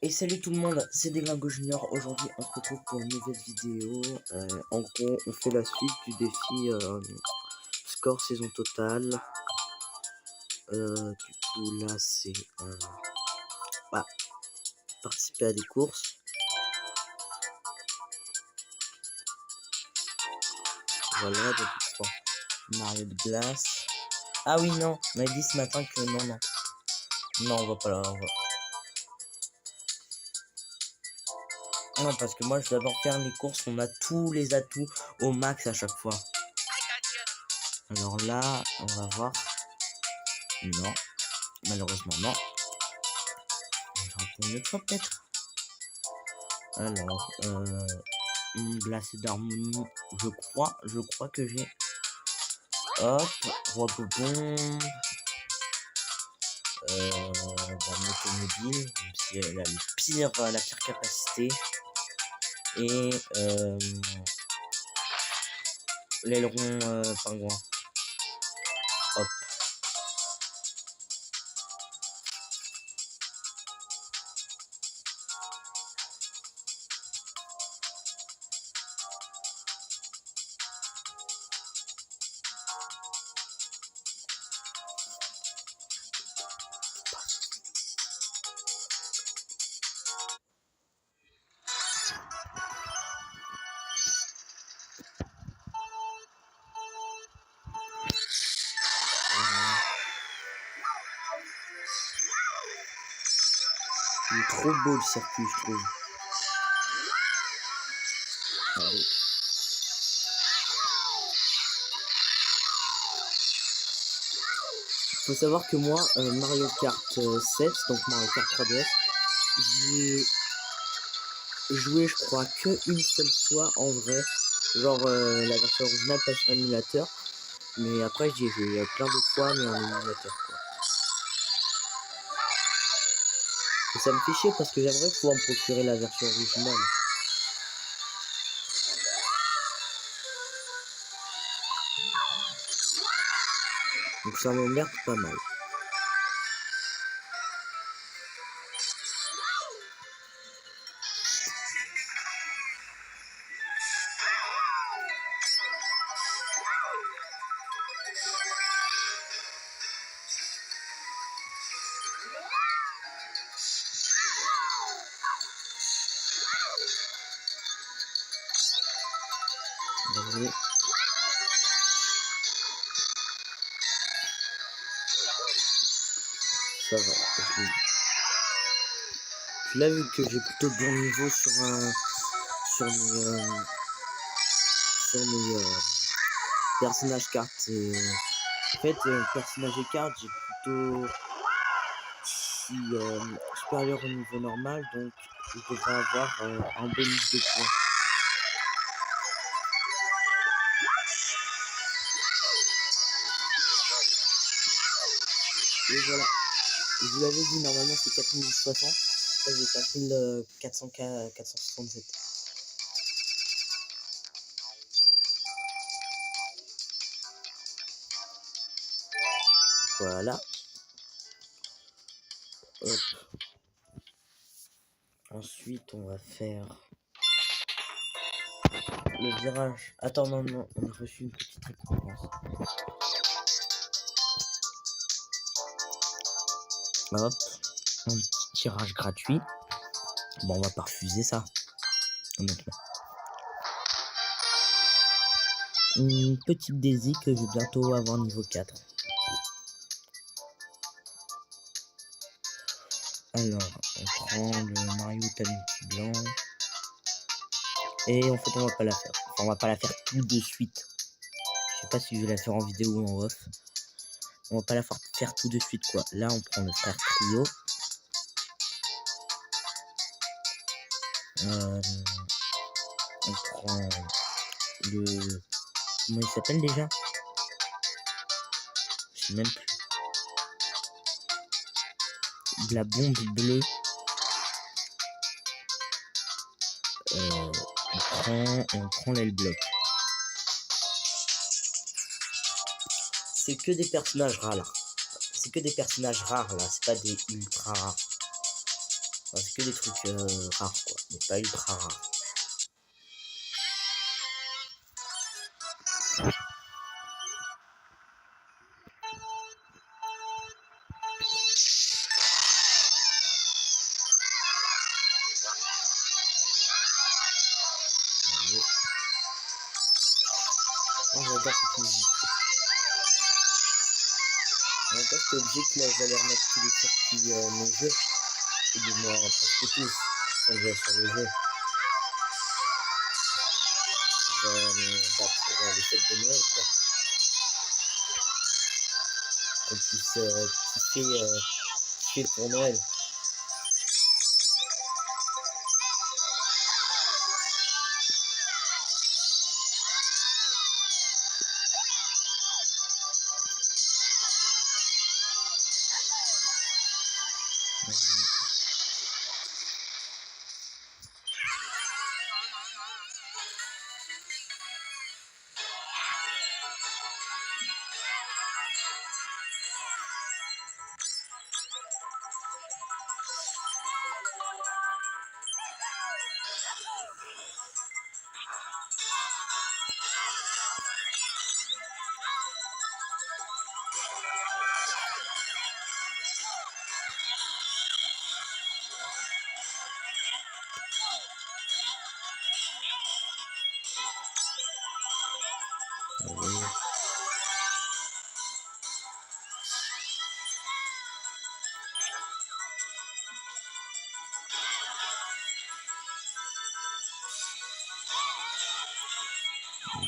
Et salut tout le monde, c'est Deglingo Junior. Aujourd'hui, on se retrouve pour une nouvelle vidéo. En gros, on fait la suite du défi score saison totale. Du coup, là, c'est bah, participer à des courses. Voilà, donc je crois Mario de glace. Ah oui, non, on a dit ce matin que non. Non, on va pas là. Non, parce que moi, je dois d'abord faire les courses. On a tous les atouts au max à chaque fois. Alors là, on va voir. Non, malheureusement, non. Une autre fois peut-être. Alors, glacé d'harmonie, je crois que j'ai. Hop, roi bobon. Automobile, même si elle a la pire capacité. Et l'aileron pingouin. Hop. Il est trop beau le circuit, je trouve. Allez. Faut savoir que moi, Mario Kart 7, donc Mario Kart 3DS, j'ai joué, je crois, que une seule fois en vrai. Genre la version originale, pas sur émulateur. Mais après, j'y ai joué plein d'autres fois, mais en émulateur, quoi. Et ça me fait chier parce que j'aimerais pouvoir me procurer la version originale. Donc ça m'emmerde pas mal. Désolé. Ça va. Puis là, vu que j'ai plutôt de bon niveau sur mes personnages cartes, en fait, personnage et cartes, j'ai plutôt supérieur au niveau normal, donc je devrais avoir un bonus de points. Et voilà, je vous l'avais dit, normalement c'est 4060, là j'ai 4467. Voilà. Hop. Ensuite on va faire le virage. Attends, non, on a reçu une petite récompense. Hop, un petit tirage gratuit. Bon, on va pas refuser ça, honnêtement. Une petite Daisy que je vais bientôt avoir niveau 4. Alors, on prend le Mario Tanuki blanc. Et en fait, on va pas la faire. Enfin, on va pas la faire tout de suite. Je sais pas si je vais la faire en vidéo ou en off. On va pas la faire tout de suite, quoi. Là, on prend le frère Trio. On prend le... Comment il s'appelle déjà? Je sais même plus. De la bombe bleue. On prend l'aile bloc. C'est que des personnages rares là. C'est que des personnages rares là. C'est pas des ultra rares. Enfin, c'est que des trucs rares quoi, mais pas ultra rares. Oh, j'adore cette musique. En même temps, cet objet que là, j'allais remettre tous les circuits nos jeux, et du moins presque tous, sont déjà sur le jeu. Pour les fêtes de Noël, quoi. Qu'on puisse kiffer pour Noël.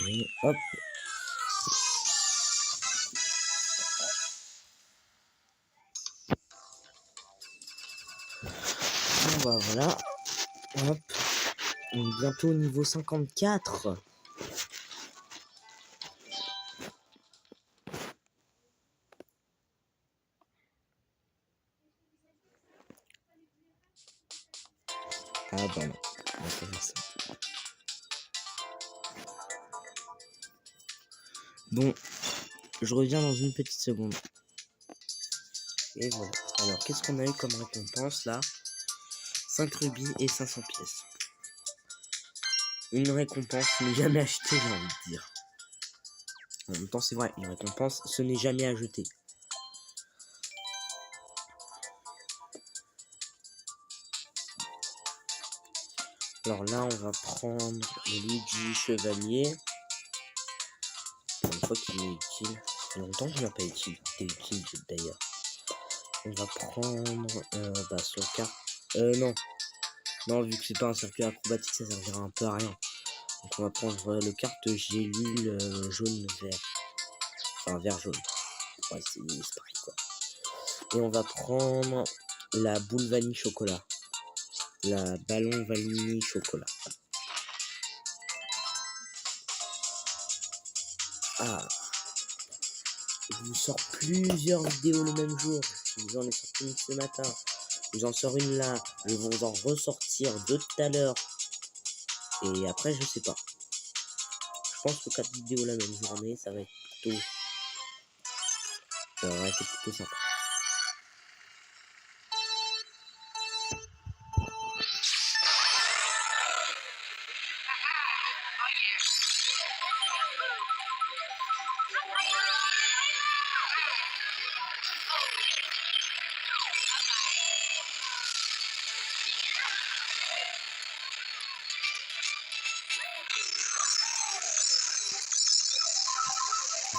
Oui, hop. Bon bah voilà. Hop. On est bientôt au niveau 54. Ah bah non. On va faire ça. Bon, je reviens dans une petite seconde. Et voilà. Alors, qu'est-ce qu'on a eu comme récompense là? 5 rubis et 500 pièces. Une récompense n'est jamais achetée, j'ai envie de dire. En même temps, c'est vrai, une récompense, ce n'est jamais à jeter. Alors là, on va prendre le Luigi Chevalier. Pour une fois qu'il est utile. Ça fait longtemps qu'il n'a pas été utile d'ailleurs. On va prendre son carte. Non. Non, vu que c'est pas un circuit acrobatique, ça servira un peu à rien. Donc on va prendre le carte gélule jaune-vert. Enfin, vert-jaune. Ouais, c'est pareil quoi. Et on va prendre la boule vanille chocolat. La ballon vanille chocolat. Ah. Je vous sors plusieurs vidéos le même jour. Je vous en ai sorti une ce matin. Je vous en sors une là. Je vais vous en ressortir deux tout à l'heure. Et après, je sais pas. Je pense que 4 vidéos la même journée, ça va être plutôt... Ça va être plutôt sympa.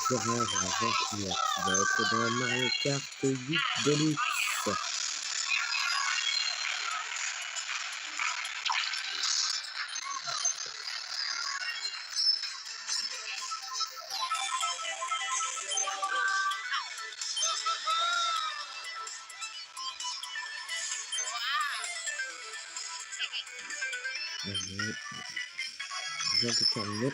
Florent Vainqueur qui va être dans Mario Kart 8 Deluxe. Je viens de terminer.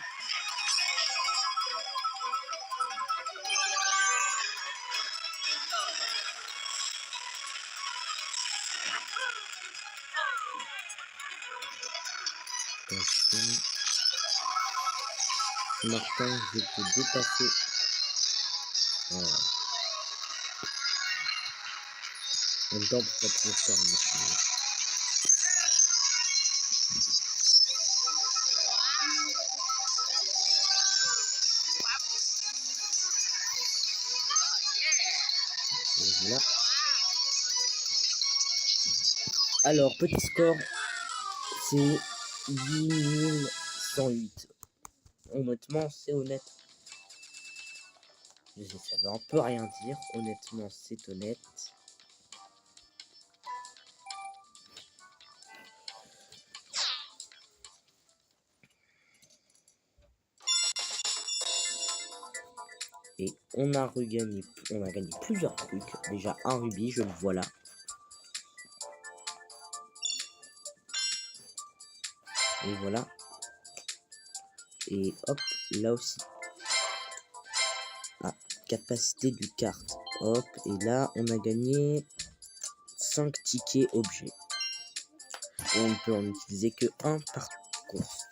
Attention. Martin, je vais te dépasser. Voilà. En même temps, on peut pas toujours faire un autre. Alors, petit score, c'est 8108. Honnêtement, c'est honnête. Je sais, ça veut un peu rien dire. Honnêtement, c'est honnête. Et on a gagné plusieurs trucs. Déjà un rubis, je le vois là. Et voilà. Et hop, là aussi. Ah, capacité du carte. Hop, et là, on a gagné 5 tickets objets. Et on ne peut en utiliser que un par course.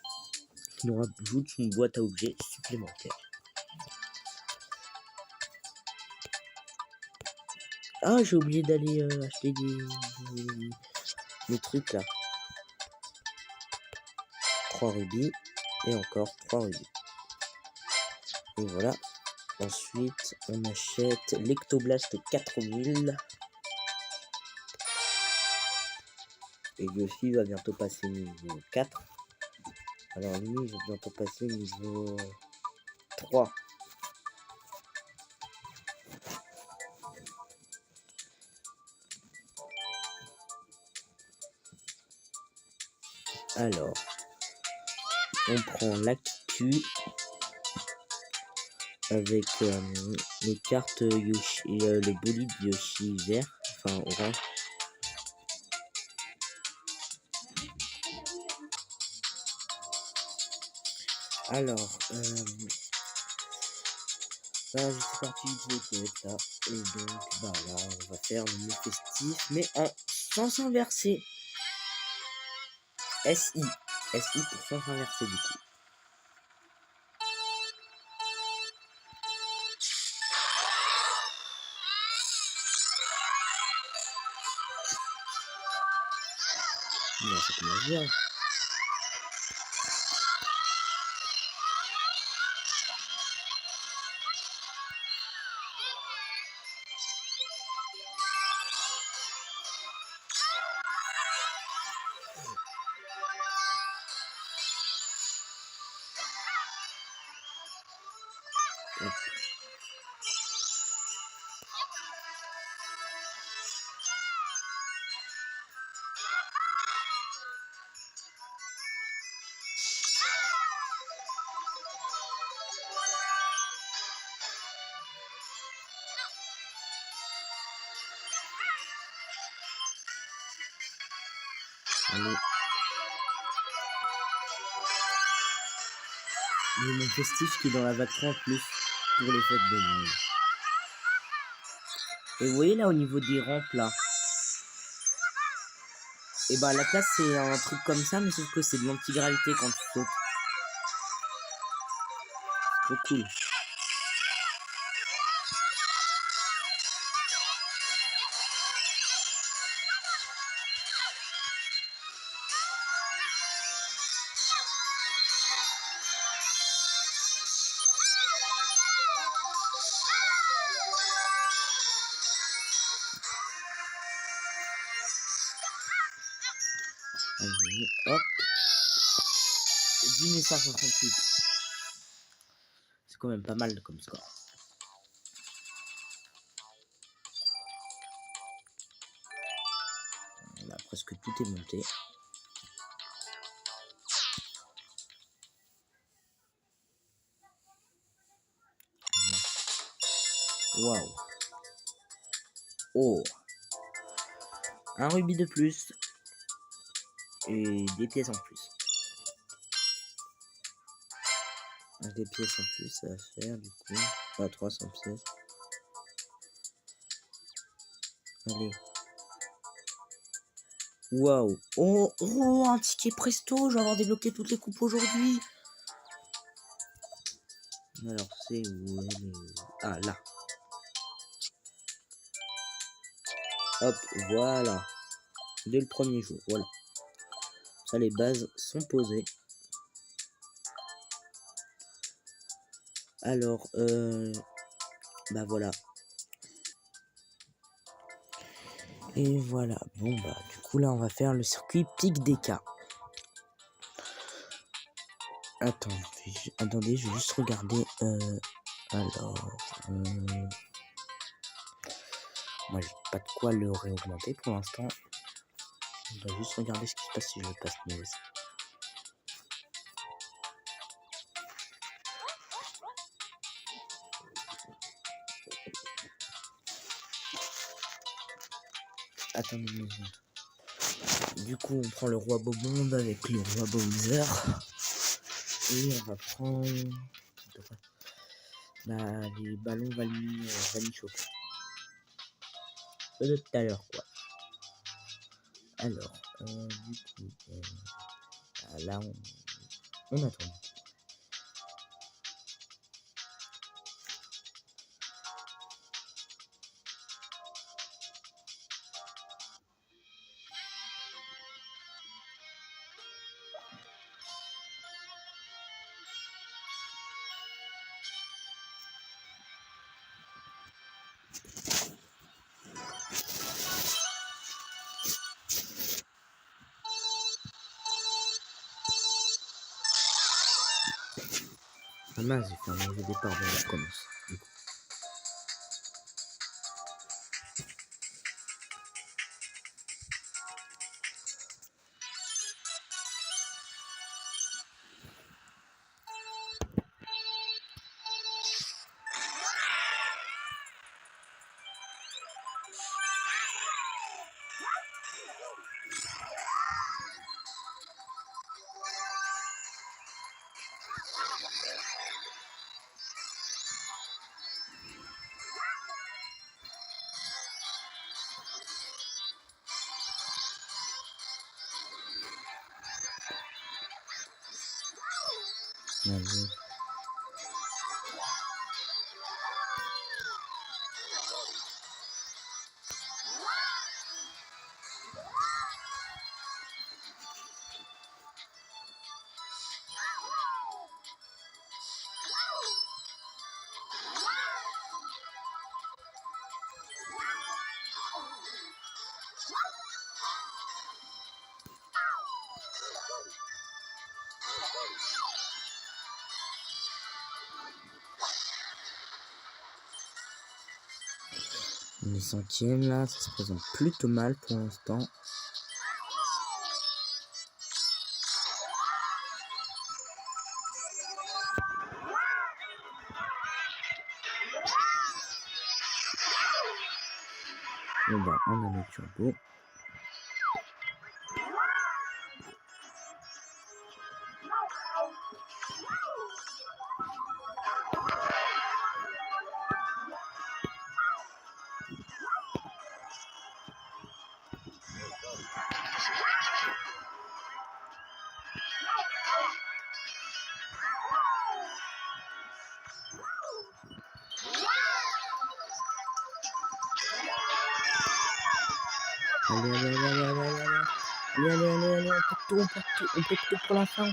Qui nous rajoute une boîte à objets supplémentaire. Ah, j'ai oublié d'aller acheter des trucs là. 3 rubis. Et encore 3 rubis. Et voilà. Ensuite, on achète l'Ectoblast 4000. Et lui aussi va bientôt passer niveau 4. Alors lui, il va bientôt passer niveau 3. Alors, on prend la Kiku avec les cartes Yoshi et le bolide Yoshi vert, enfin orange. Alors, là, je suis parti du toilette là, et donc, bah là, on va faire le mot festif, mais sans inverser. SI. SI pour sans inverser du coup. Non, ça commence bien. Hop. Allez. Il y a mon festif qui est dans la vague 30 plus pour les fêtes de Noël. Et vous voyez là au niveau des rampes là. Et bah la classe c'est un truc comme ça, mais sauf que c'est de l'antigravité quand tu sautes. Trop cool. Allez, hop. 10 538. C'est quand même pas mal comme score. Là, presque tout est monté. Waouh. Oh. Un rubis de plus. Et des pièces en plus. Des pièces en plus, ça va faire du coup. Pas 300 pièces. Allez. Waouh. Oh, oh, un ticket presto. Je vais avoir débloqué toutes les coupes aujourd'hui. Alors, c'est où elle est... Ah, là. Hop, voilà. Dès le premier jour, voilà. Ça, les bases sont posées. Alors, bah voilà. Et voilà, bon bah du coup là on va faire le circuit pic des cas. Attendez, je vais juste regarder. Alors, moi j'ai pas de quoi le réaugmenter pour l'instant. On doit juste regarder ce qui se passe si je passe news. Attendez une seconde. Du coup, on prend le roi Bobonde avec le roi Bowser. Et on va prendre les ballons vanille chocolat. De tout à l'heure, quoi. Alors, du coup, là, on attend. Ah mince, j'ai fait un mauvais départ, bon, on recommence. Allez. On est cinquième là, ça se présente plutôt mal pour l'instant. Bon bah, on a notre turbo. Allez, on peut tout pour la fin,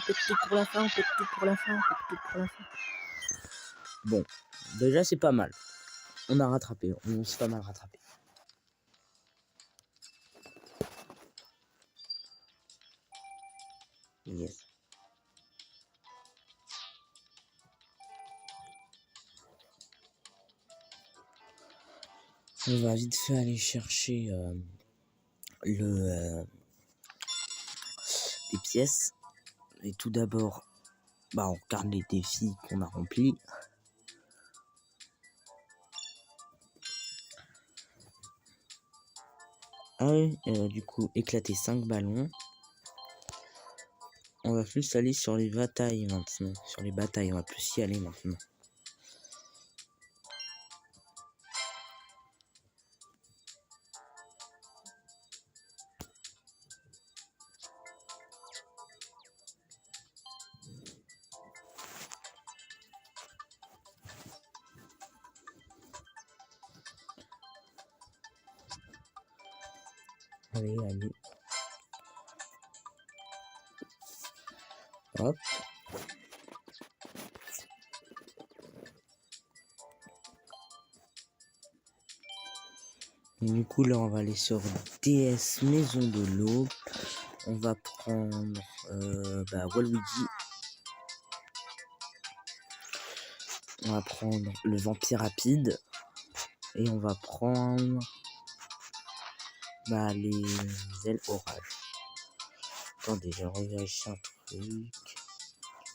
Bon, déjà c'est pas mal. On a rattrapé, on s'est pas mal rattrapé. Yes. On va vite fait aller chercher les pièces. Et tout d'abord, bah, on regarde les défis qu'on a remplis. Du coup, éclater 5 ballons. On va plus aller sur les batailles maintenant. On va plus y aller maintenant. Allez. Hop. Du coup, là, on va aller sur DS Maison de l'Aube. On va prendre Waluigi. On va prendre le vampire rapide. Et on va prendre les ailes orage. Attendez, je revérifie un truc.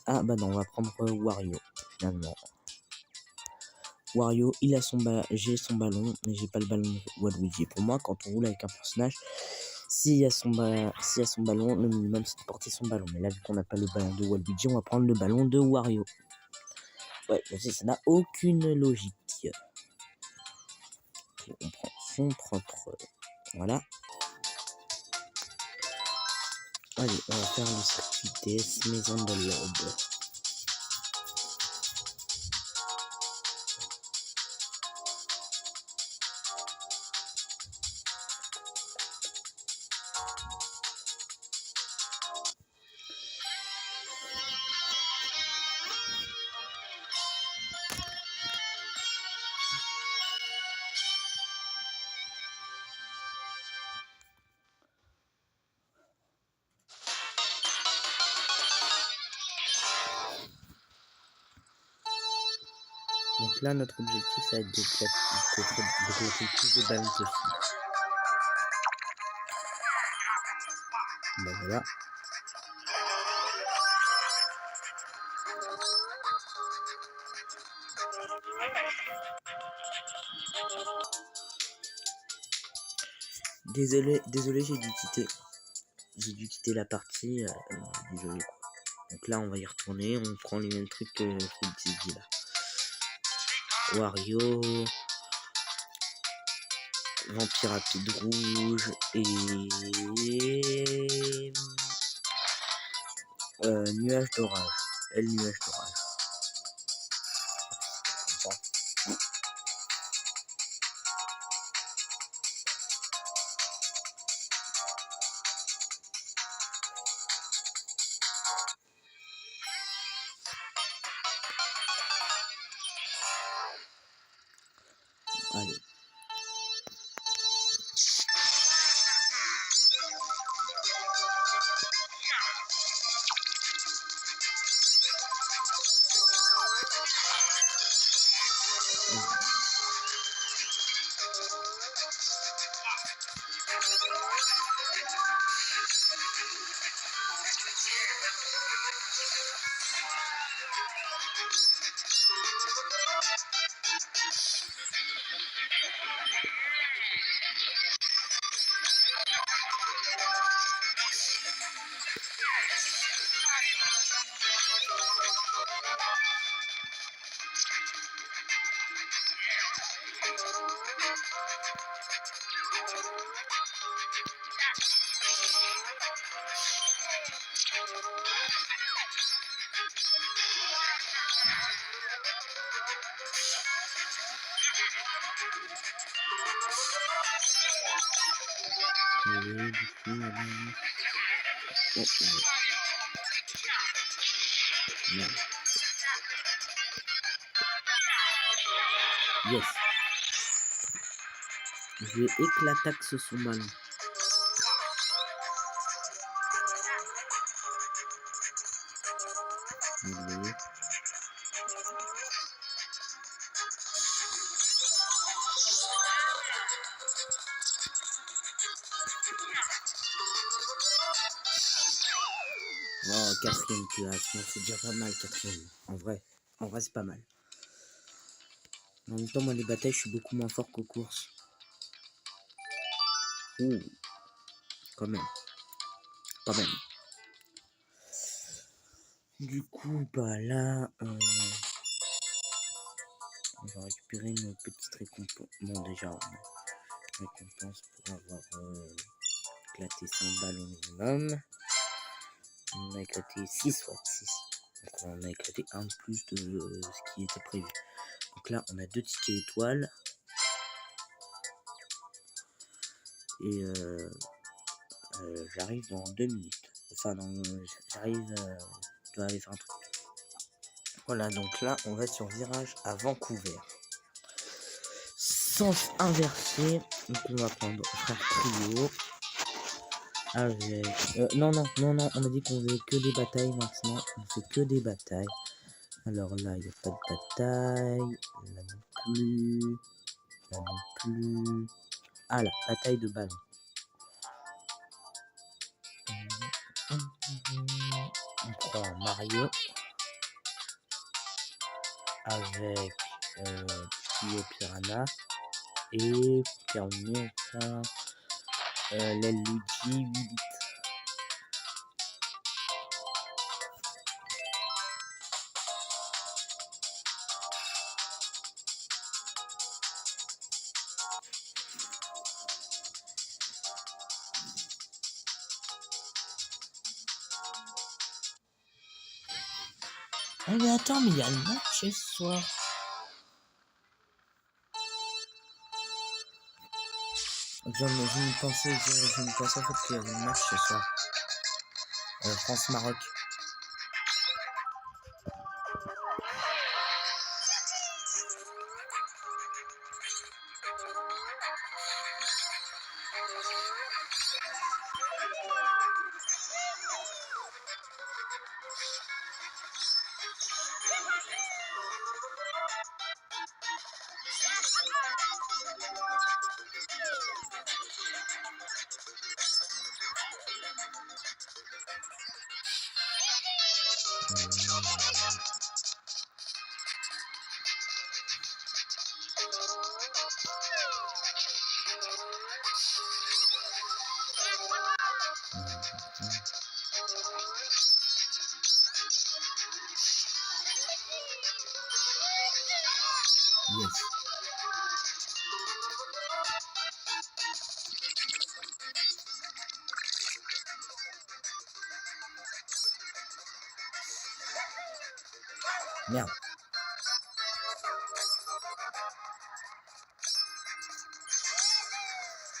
Ah bah non, on va prendre Wario, finalement. Wario, il a j'ai son ballon, mais j'ai pas le ballon de Waluigi. Pour moi, quand on roule avec un personnage, s'il y a son ballon, le minimum c'est de porter son ballon. Mais là, vu qu'on n'a pas le ballon de Waluigi, on va prendre le ballon de Wario. Ouais, je sais, ça n'a aucune logique. Okay, on prend son propre. Voilà. Allez, on va faire le circuit DS Maison de l'Aube. Donc là, notre objectif, ça va être de classer plus de ballons possible. Ben voilà. Désolé, j'ai dû quitter la partie, désolé. Donc là, on va y retourner, on prend les mêmes trucs que je vous disais là. Wario, vampire rapide rouge et nuage d'orage. Nuage d'orage. Allez. Yes. Je vais éclataxe son ballon. Vous oh, 4ème place, non, c'est déjà pas mal, 4ème. En vrai c'est pas mal. En même temps, moi, les batailles, je suis beaucoup moins fort qu'aux courses. Ouh, quand même. Du coup, bah là, on va récupérer nos petites récompenses. Bon, déjà, on a récompense pour avoir éclaté 5 balles au minimum. On a éclaté 6 fois 6. Donc on a éclaté un de plus de ce qui était prévu. Donc là, on a 2 tickets étoiles. Et j'arrive dans 2 minutes. Enfin, j'arrive, je dois aller faire un truc. Voilà, donc là, on va sur virage à Vancouver. sens inversé. Donc on va prendre frère trio. Avec... non, on a dit qu'on faisait que des batailles maintenant. On fait que des batailles. Alors là, il n'y a pas de bataille. Là non plus. Là non plus. Ah, la bataille de ballon. On prend Mario. Avec Trio Piranha. Et pour terminer, on prend l'aile Luigi 8 bits. Ah mais attends, mais il y a le match ce soir. Je me pensais en fait qu'il y avait le match ce soir. France-Maroc. Yes. Merde.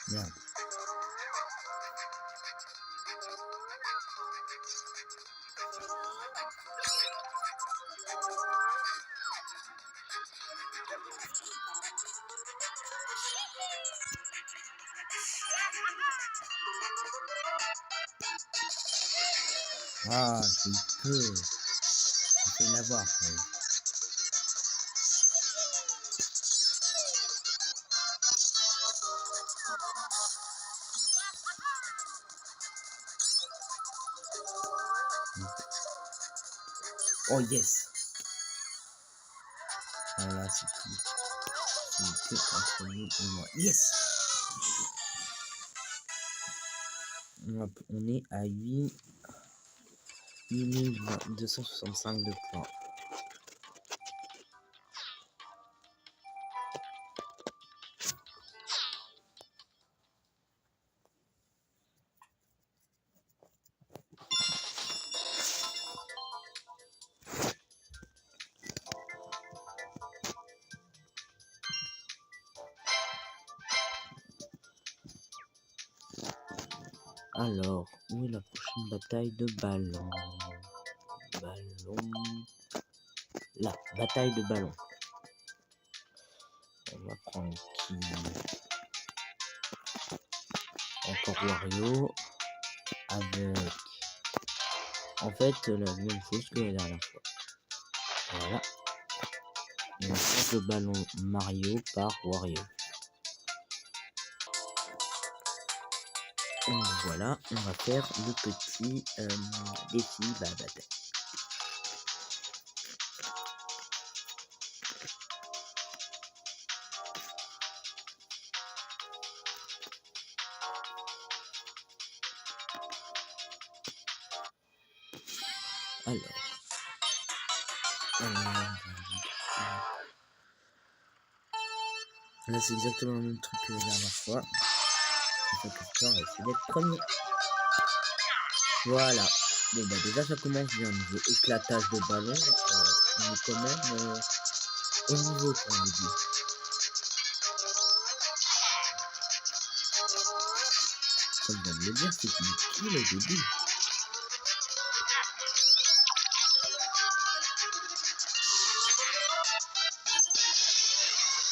Merde. Ah, j'ai peur. Je vais l'avoir. Oh yes. Voilà, c'est tout. C'est que entre nous et moi. Yes. Hop, on est à 8265 de points. Alors, où est la prochaine bataille de ballon? Là, bataille de ballon. On va prendre qui? Encore Wario. Avec... En fait, la même chose que la dernière fois. Voilà. Et on change le ballon Mario par Wario. Et voilà, on va faire le petit défi de la bataille. Là c'est exactement le même truc que la dernière fois. Donc on va essayer d'être premier. Voilà. Bon bah déjà ça commence bien niveau éclatage de ballon. On est quand même au niveau pour le début. Comme je viens de le dire, c'est une kill au début.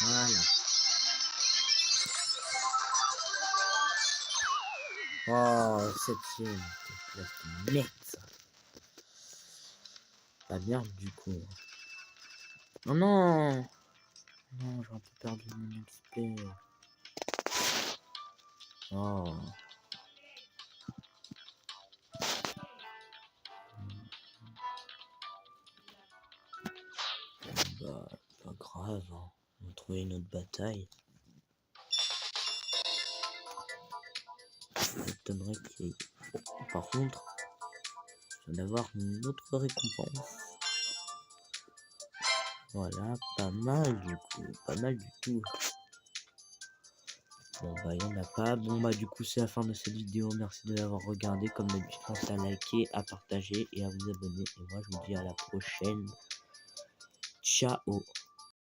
Voilà. Oh, septième. Place de merde, ça. La merde, du coup. Oh non. Non, j'ai un peu perdu mon XP. Oh. Bah, pas grave, hein. On va trouver une autre bataille. Ça m'étonnerait qu'il y ait... Oh, par contre, je viens d'avoir une autre récompense. Voilà, pas mal du coup, pas mal du tout. Bon bah il y en a pas. Bon bah du coup c'est la fin de cette vidéo. Merci de l'avoir regardé. Comme d'habitude, pensez à liker, à partager et à vous abonner. Et moi je vous dis à la prochaine. Ciao.